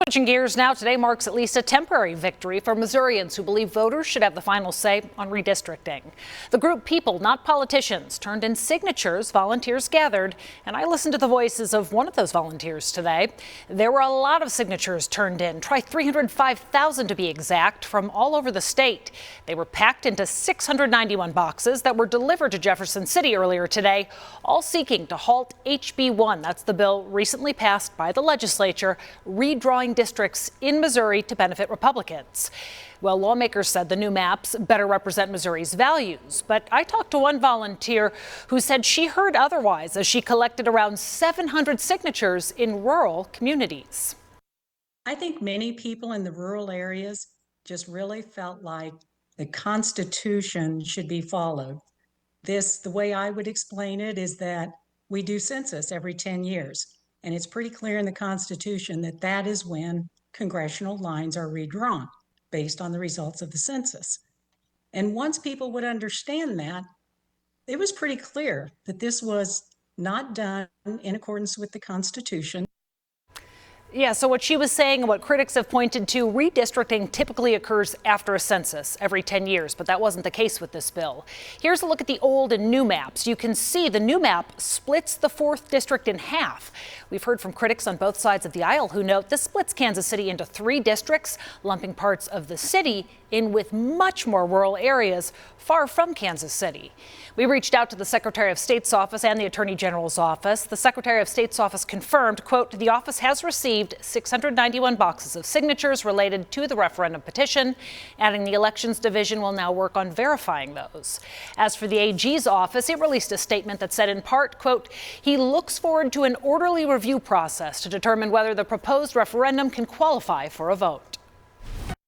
Switching gears now, today marks at least a temporary victory for Missourians who believe voters should have the final say on redistricting. The group People, Not Politicians turned in signatures volunteers gathered, and I listened to the voices of one of those volunteers today. There were a lot of signatures turned in, try 305,000 to be exact, from all over the state. They were packed into 691 boxes that were delivered to Jefferson City earlier today, all seeking to halt HB 1. That's the bill recently passed by the legislature, redrawing districts in Missouri to benefit Republicans. Well, lawmakers said the new maps better represent Missouri's values. But I talked to one volunteer who said she heard otherwise as she collected around 700 signatures in rural communities. I think many people in the rural areas just really felt like the Constitution should be followed. The way I would explain it is that we do census every 10 years. And it's pretty clear in the Constitution that that is when congressional lines are redrawn based on the results of the census. And once people would understand that, it was pretty clear that this was not done in accordance with the Constitution. Yeah, so what she was saying and what critics have pointed to, redistricting typically occurs after a census every 10 years, but that wasn't the case with this bill. Here's a look at the old and new maps. You can see the new map splits the 4th district in half. We've heard from critics on both sides of the aisle who note this splits Kansas City into 3 districts, lumping parts of the city in with much more rural areas far from Kansas City. We reached out to the Secretary of State's office and the Attorney General's office. The Secretary of State's office confirmed, quote, the office has received 691 boxes of signatures related to the referendum petition, adding the Elections Division will now work on verifying those. As for the AG's office, it released a statement that said in part, quote, he looks forward to an orderly review process to determine whether the proposed referendum can qualify for a vote.